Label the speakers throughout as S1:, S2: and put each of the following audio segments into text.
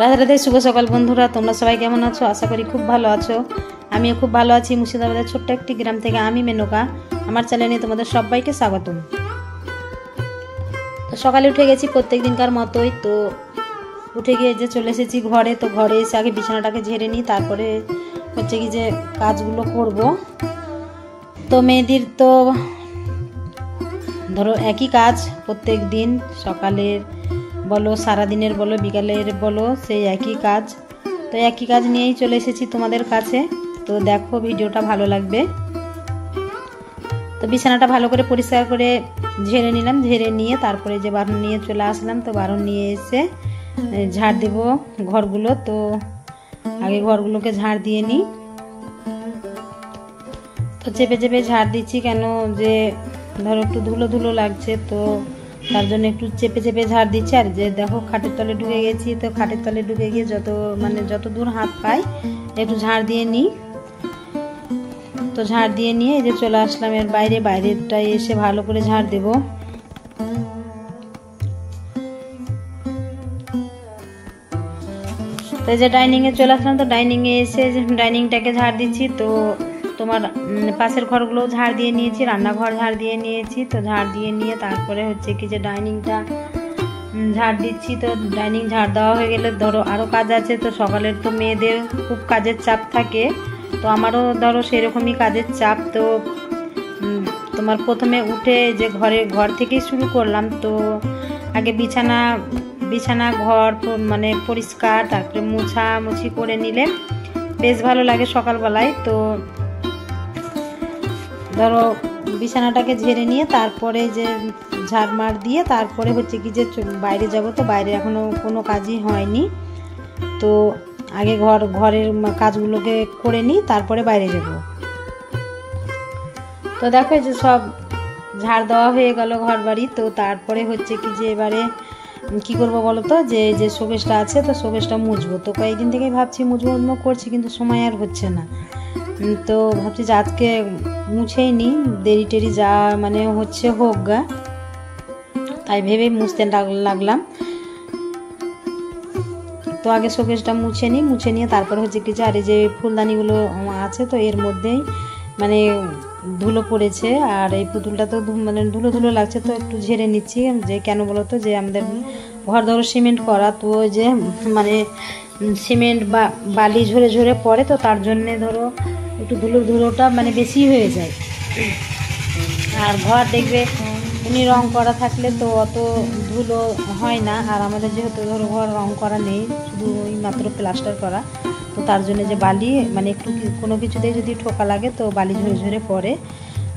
S1: রাধে রাধে, শুভ সকাল বন্ধুরা। তোমরা সবাই কেমন আছো? আশা করি খুব ভালো আছো। আমিও খুব ভালো আছি। মুর্শিদাবাদের ছোট্ট একটি গ্রাম থেকে আমি মেনকা, আমার চ্যানেলে তোমাদের সবাইকে স্বাগতম। তো সকালে উঠে গেছি প্রত্যেক দিনকার মতোই। তো উঠে গিয়ে যে চলে এসেছি ঘরে। তো ঘরে এসে আগে বিছানাটাকে ঝেড়ে নিই, তারপরে হচ্ছে কি যে কাজগুলো করব। তো মেয়েদের তো ধরো একই কাজ প্রত্যেক দিন, সকালের বলো, সারাদিনের বলো, বিকালের বলো, সেই একই কাজ। তো একই কাজ নিয়েই চলে এসেছি তোমাদের কাছে। তো দেখো, ভিডিওটা ভালো লাগবে। তো বিছানাটা ভালো করে পরিষ্কার করে ঝেড়ে নিলাম। ঝেড়ে নিয়ে তারপরে যে বারণ নিয়ে চলে আসলাম। তো বারণ নিয়ে এসে ঝাড় দেব ঘরগুলো। তো আগে ঘরগুলোকে ঝাড় দিয়ে নিই। তো চেপে চেপে ঝাড় দিচ্ছি, কেন যে ধরো একটু ধুলো ধুলো লাগছে, তো তার জন্য একটু চেপে চেপে ঝাড় দিচ্ছি। আর যে দেখো খাটের তলে ঢুকে গেছি, তো খাটের তলে ঢুকে গিয়ে যত দূর হাত পাই একটু ঝাড় দিয়ে নিই। তো ঝাড় দিয়ে নিয়ে এই যে চলে আসলাম এর বাইরেটা এসে ভালো করে ঝাড় দেব। তো এই যে ডাইনিংয়ে চলে আসলাম। তো ডাইনিংয়ে এসে ডাইনিংটাকে ঝাড় দিচ্ছি। তো তোমার পাশের ঘরগুলো ঝাড় দিয়ে নিয়েছি, রান্নাঘর ঝাড় দিয়ে নিয়েছি। তো ঝাড় দিয়ে নিয়ে তারপরে হচ্ছে কি যে ডাইনিংটা ঝাড় দিচ্ছি। তো ডাইনিং ঝাড় দেওয়া হয়ে গেলে ধরো আরও কাজ আছে। তো সকালের তো মেয়েদের খুব কাজের চাপ থাকে, তো আমারও ধরো সেরকমই কাজের চাপ। তো তোমার প্রথমে উঠে যে ঘর থেকেই শুরু করলাম। তো আগে বিছানা ঘর মানে পরিষ্কার, তারপরে মুছি করে নিলে বেশ ভালো লাগে সকালবেলায়। তো ধরো বিছানাটাকে ঝেড়ে নিয়ে তারপরে যে ঝাড়মার দিয়ে তারপরে হচ্ছে কি যে বাইরে যাব। তো বাইরে এখনো কোনো কাজই হয়নি। তো আগে ঘরের কাজগুলোকে করে নিই, তারপরে বাইরে যাব। তো দেখো যে সব ঝাড় দেওয়া হয়ে গেল ঘর বাড়ি। তো তারপরে হচ্ছে কি যে এবারে কি করব বলো তো, যে শোকেসটা আছে, তো শোকেসটা মুছবো। তো কয়েকদিন থেকেই ভাবছি মুছবো করছি, কিন্তু সময় আর হচ্ছে না। তো ভাবছি যে আজকে মুছেই নিই, দেরি টেরি যা মানে হচ্ছে হোক গা, তাই ভেবে মুছতে লাগলাম। তো আগে শোকেসটা মুছে নিয়ে তারপরে হচ্ছে কি যে আর এই যে ফুলদানিগুলো আছে, তো এর মধ্যেই মানে ধুলো পড়েছে। আর এই পুতুলটা তো মানে ধুলো ধুলো লাগছে, তো একটু ঝেড়ে নিচ্ছি। যে কেন বলো তো, যে আমাদের ঘর ধরো সিমেন্ট করা, তো যে মানে সিমেন্ট বা বালি ঝরে ঝরে পড়ে, তো তার জন্যে ধরো একটু ধুলোটা মানে বেশি হয়ে যায়। আর ঘর দেখবে এমনি রং করা থাকলে তো অত ধুলো হয় না। আর আমাদের যেহেতু ধরো ঘর রং করা নেই, শুধু ওই মাত্র প্লাস্টার করা, তো তার জন্য যে বালি মানে একটু কোনো কিছুতেই যদি ঠোকা লাগে তো বালি ঝরে ঝরে পড়ে।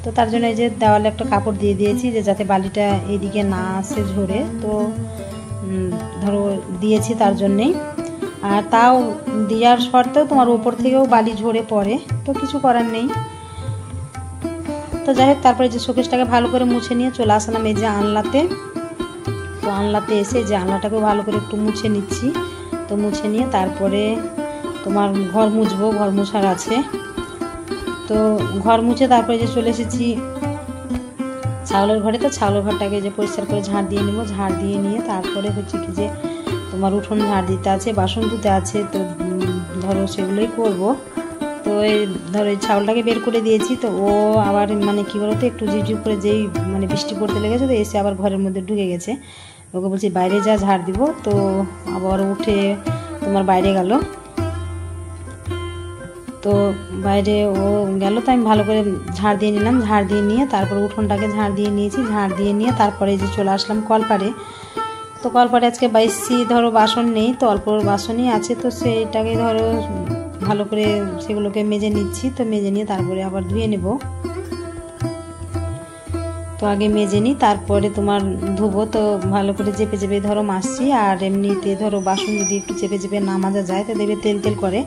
S1: তো তার জন্য এই যে দেওয়ালে একটা কাপড় দিয়ে দিয়েছি, যে যাতে বালিটা এদিকে না আসে ঝরে। তো ধরো দিয়েছি তার জন্যেই। আর তাও দেওয়ার শর্তেও তোমার ওপর থেকেও বালি ঝরে পড়ে, তো কিছু করার নেই। তো যাই হোক, তারপরে যে শোকেসটাকে ভালো করে মুছে নিয়ে চলে আসলাম এই যে আনলাতে। তো আনলাতে এসে যে আনলাটাকেও ভালো করে একটু মুছে নিচ্ছি। তো মুছে নিয়ে তারপরে তোমার ঘর মুছবো, ঘর মোছার আছে। তো ঘর মুছে তারপরে যে চলে এসেছি ছাগলের ঘরে। তো ছাগলের ঘরটাকে যে পরিষ্কার করে ঝাড় দিয়ে নেবো। ঝাড় দিয়ে নিয়ে তারপরে হচ্ছে কি যে তোমার উঠোন ঝাড় দিতে আছে, বাসন ধুতে আছে। তো ধরো সেগুলোই করবো। তো এই ধরো এই ছাগলটাকে বের করে দিয়েছি। তো ও আবার মানে কী বলতো, একটু ঝিপঝিপ করে যেই মানে বৃষ্টি পড়তে লেগেছে, তো এসে আবার ঘরের মধ্যে ঢুকে গেছে। ওকে বলছি বাইরে যা ঝাড় দিব। তো আবার উঠে তোমার বাইরে গেল। তো বাইরে ও গেল, তো আমি ভালো করে ঝাড় দিয়ে নিলাম। ঝাড় দিয়ে নিয়ে তারপর উঠোনটাকে ঝাড় দিয়ে নিয়েছি। ঝাড় দিয়ে নিয়ে তারপরে যে চলে আসলাম কলপাড়ে। তো কলপাড়ে আজকে বাইসি ধরো বাসন নেই, তো অল্প বাসনই আছে। তো সেইটাকে ধরো ভালো করে সেগুলোকে মেজে নিচ্ছি। তো মেজে নিয়ে তারপরে আবার ধুয়ে নেব। তো আগে মেজে নিই, তারপরে তোমার ধুবো। তো ভালো করে চেপে চেপে ধরো মাজছি। আর এমনিতে ধরো বাসন যদি একটু চেপে চেপে না মাজা যায়, তো দেখবে তেল তেল করে।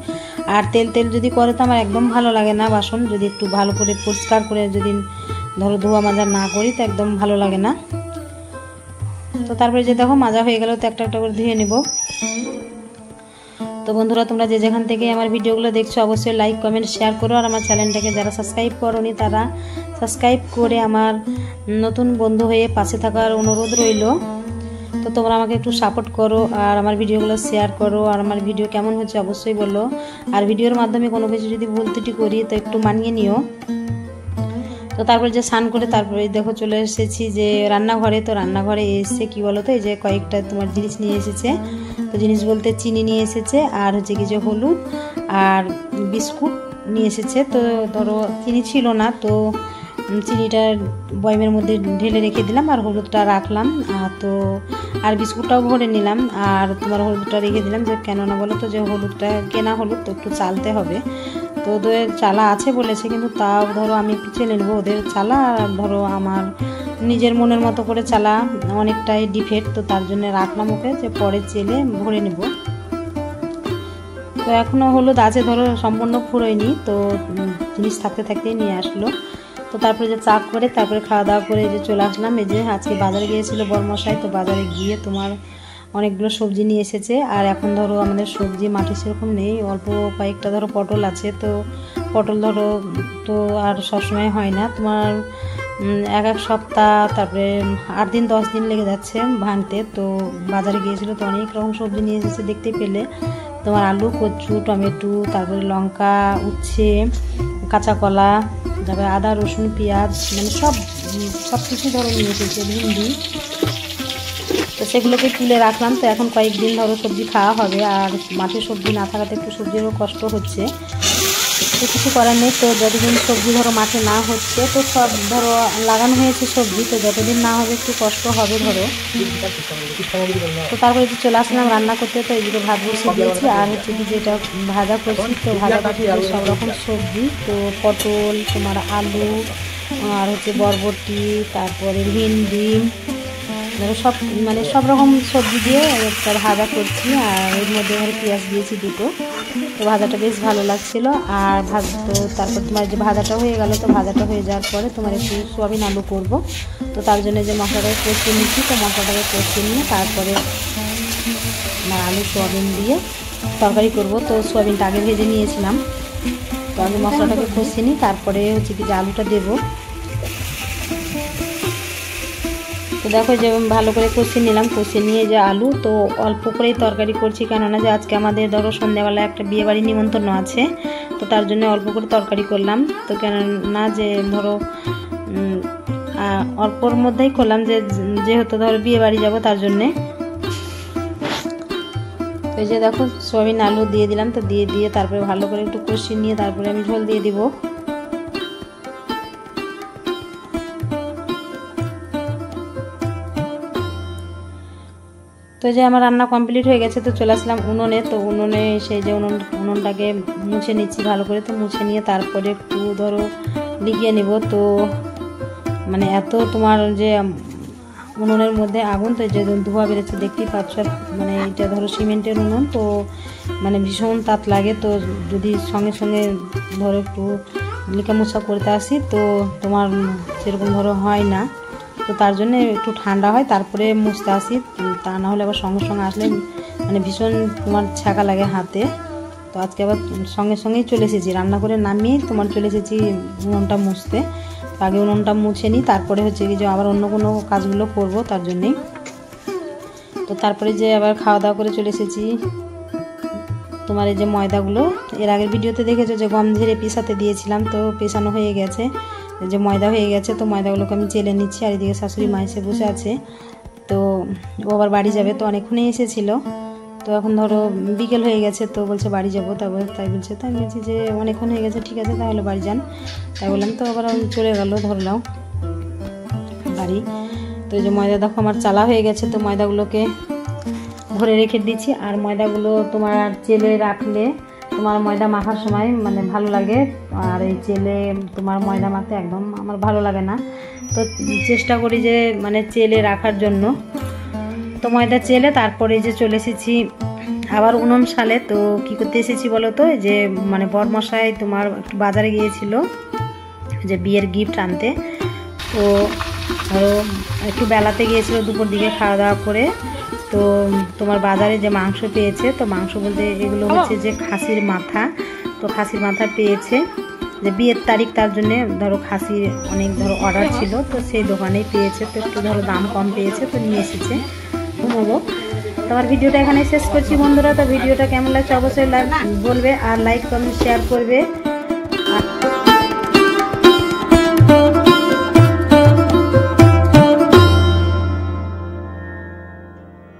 S1: আর তেল যদি করে তো আমার একদম ভালো লাগে না। বাসন যদি একটু ভালো করে পরিষ্কার করে যদি ধরো ধোয়া মাজা না করি, তো একদম ভালো লাগে না। তো তারপরে যে দেখো মাজা হয়ে গেল, তো একটা একটা করে ধুয়ে নেব। তো বন্ধুরা, তোমরা যে যেখান থেকে আমার ভিডিওগুলো দেখছো অবশ্যই লাইক কমেন্ট শেয়ার করো। আর আমার চ্যানেলটাকে যারা সাবস্ক্রাইব করোনি তারা সাবস্ক্রাইব করে আমার নতুন বন্ধু হয়ে পাশে থাকার অনুরোধ রইল। তো তোমরা আমাকে একটু সাপোর্ট করো আর আমার ভিডিওগুলো শেয়ার করো, আর আমার ভিডিও কেমন হচ্ছে অবশ্যই বলো। আর ভিডিওর মাধ্যমে কোনো কিছু যদি ভুল ত্রুটি করি তো একটু মানিয়ে নিও। তো তারপরে যে স্নান করে তারপরে দেখো চলে এসেছি যে রান্নাঘরে। তো রান্নাঘরে এসে কি বলো তো, এই যে কয়েকটা তোমার জিনিস নিয়ে এসেছে। তো জিনিস বলতে চিনি নিয়ে এসেছে, আর হচ্ছে কি যে হলুদ আর বিস্কুট নিয়ে এসেছে। তো ধরো চিনি ছিল না, তো চিনিটা বয়মের মধ্যে ঢেলে রেখে দিলাম, আর হলুদটা রাখলাম। তো আর বিস্কুটটাও ভরে নিলাম, আর তোমার হলুদটা রেখে দিলাম। যে কেননা বলো তো, যে হলুদটা কেনা হলুদ তো একটু চালতে হবে। তো ওদের চালা আছে বলেছে, কিন্তু তাও ধরো আমি একটু চেলে নেবো ওদের চালা। আর ধরো আমার নিজের মনের মতো করে চালা অনেকটাই ডিফেক্ট, তো তার জন্য রাখলাম ওকে, যে পরে চেলে ভরে নেব। তো এখনও হলুদ আছে ধরো, সম্পূর্ণ ফুরোয়নি। তো জিনিস থাকতে থাকতেই নিয়ে আসলো। তো তারপরে যে চা করে তারপরে খাওয়া দাওয়া করে যে চলে আসলাম। এই যে আজকে বাজারে গিয়েছিল বড়মশাই, তো বাজারে গিয়ে তোমার অনেকগুলো সবজি নিয়ে এসেছে। আর এখন ধরো আমাদের সবজি মাঠে সেরকম নেই, অল্প কয়েকটা ধরো পটল আছে। তো পটল ধরো তো আর সবসময় হয় না, তোমার এক সপ্তাহ তারপরে 8 দিন 10 দিন লেগে যাচ্ছে ভাঙতে। তো বাজারে গিয়েছিল, তো অনেক রকম সবজি নিয়ে এসেছে দেখতে পেলে। তোমার আলু, কচু, টমেটো, তারপরে লঙ্কা, উচ্ছে, কাঁচা কলা, তারপরে আদা, রসুন, পেঁয়াজ, মানে সব কিছু ধরো নিয়ে এসেছে, ভিন্ডি। তো সেগুলোকে তুলে রাখলাম। তো এখন কয়েকদিন ধরো সবজি খাওয়া হবে, আর মাঠে সবজি না থাকাতে একটু সবজিরও কষ্ট হচ্ছে, তো কিছু করার নেই। তো যতদিন সবজি ধরো মাঠে না হচ্ছে, তো সব ধরো লাগানো হয়েছে সবজি, তো যতদিন না হবে একটু কষ্ট হবে ধরো। তো তারপরে যে চলে আসলাম রান্না করতে। তো এইদিকে ভাত বসিয়ে দিয়েছি, আর হচ্ছে কি যেটা ভাজা করছি। তো ভাজা করছি সব রকম সবজি, তো পটল, তোমার আলু, আর হচ্ছে বরবটি, তারপরে ভিন্ডি, সব মানে সব রকম সবজি দিয়ে একটা ভাজা করছি। আর এর মধ্যে ধরো পেঁয়াজ দিয়েছি 2টো। তো ভাজাটা বেশ ভালো লাগছিল। আর তো তারপর তোমার যে ভাজাটা হয়ে গেল, তো ভাজাটা হয়ে যাওয়ার পরে তোমার একটু সোয়াবিন আলু করবো। তো তার জন্য যে মশলাটাকে কষিয়ে নিচ্ছি, তো মশলাটাকে কষিয়ে নিয়ে তারপরে আমার আলু সোয়াবিন দিয়ে তরকারি করব। তো সোয়াবিনটা আগে ভেজে নিয়েছিলাম, তো আগে মশলাটাকে কষিয়ে নিই, তারপরে হচ্ছে কি যে আলুটা দেবো। তো দেখো যে ভালো করে কষিয়ে নিলাম, কষিয়ে নিয়ে যে আলু, তো অল্প করেই তরকারি করছি, কেননা যে আজকে আমাদের ধরো সন্ধ্যাবেলা একটা বিয়েবাড়ি নিমন্ত্রণ আছে। তো তার জন্য অল্প করে তরকারি করলাম। তো কেননা যে ধরো অল্পর মধ্যেই করলাম, যেহেতু ধরো বিয়েবাড়ি যাব তার জন্যে। তো এই যে দেখো সয়াবিন আলু দিয়ে দিলাম। তো দিয়ে তারপরে ভালো করে একটু কষিয়ে নিয়ে তারপরে আমি ঝোল দিয়ে দিব। তো যে আমার রান্না কমপ্লিট হয়ে গেছে। তো চলে আসলাম উনুনে। তো উনুনে সেই যে উনুনটাকে মুছে নিচ্ছি ভালো করে। তো মুছে নিয়ে তারপরে একটু ধরো লিখিয়ে নেব। তো মানে এত তোমার যে উনুনের মধ্যে আগুন, তো যে ধোঁয়া বেরোচ্ছে দেখতেই পাচ্ছ। মানে এটা ধরো সিমেন্টের উনুন, তো মানে ভীষণ তাপ লাগে। তো যদি সঙ্গে সঙ্গে ধরো একটু লিখা মোছা করতে আসি, তো তোমার সেরকম ধরো হয় না। তো তার জন্য একটু ঠান্ডা হয় তারপরে মুছতে আসি, তা না হলে আবার সঙ্গে সঙ্গে আসলে মানে ভীষণ তোমার ছ্যাঁকা লাগে হাতে। তো আজকে আবার সঙ্গে সঙ্গেই চলে এসেছি, রান্না করে নামিয়ে তোমার চলে এসেছি উনুনটা মুছতে। আগে উনুনটা মুছে নিই, তারপরে হচ্ছে কি যে আবার অন্য কোনো কাজগুলো করব তার জন্যেই। তো তারপরে যে আবার খাওয়া দাওয়া করে চলে এসেছি। তোমার এই যে ময়দাগুলো এর আগের ভিডিওতে দেখেছো যে গম ঝেড়ে পিসাতে দিয়েছিলাম, তো পেছানো হয়ে গেছে, যে ময়দা হয়ে গেছে। তো ময়দাগুলোকে আমি চেলে নিচ্ছি। আর এদিকে শাশুড়ি মা এসে বসে আছে, তো ও আবার বাড়ি যাবে। তো অনেকক্ষণই এসেছিলো, তো এখন ধরো বিকেল হয়ে গেছে, তো বলছে বাড়ি যাবো। তাই বলছে, তাই বলছি যে অনেকক্ষণ হয়ে গেছে, ঠিক আছে তাহলে বাড়ি যান। তাই বললাম, তো আবার চলে গেলো ধরলাম বাড়ি। তো এই যে ময়দা দেখো আমার চালা হয়ে গেছে। তো ময়দাগুলোকে ভরে রেখে দিচ্ছি। আর ময়দাগুলো তোমার চেলে রাখলে তোমার ময়দা মাখার সময় মানে ভালো লাগে, আর এই চেলে তোমার ময়দা মাখতে একদম আমার ভালো লাগে না। তো চেষ্টা করি যে মানে চেলে রাখার জন্য। তো ময়দা চেলে তারপরে যে চলে এসেছি আবার উনম সালে। তো কি করতে এসেছি বলো তো, যে মানে বরমশাই তোমার একটু বাজারে গিয়েছিল যে বিয়ের গিফট আনতে। তো ধরো একটু বেলাতে গিয়েছিল, দুপুর দিকে খাওয়া দাওয়া করে। তো তোমার বাজারে যে মাংস পেয়েছে, তো মাংস বলতে এগুলো হচ্ছে যে খাসির মাথা। তো খাসির মাথা পেয়েছে, যে বিয়ের তারিখ তার জন্যে ধরো খাসির অনেক ধরো অর্ডার ছিল, তো সেই দোকানেই পেয়েছে। তো একটু ধরো দাম কম পেয়েছে, তো নিয়ে এসেছে। ঘুমাবো। তোমার ভিডিওটা এখানে শেষ করছি বন্ধুরা। তো ভিডিওটা কেমন লাগছে অবশ্যই বলবে, আর লাইক কমেন্ট শেয়ার করবে। আর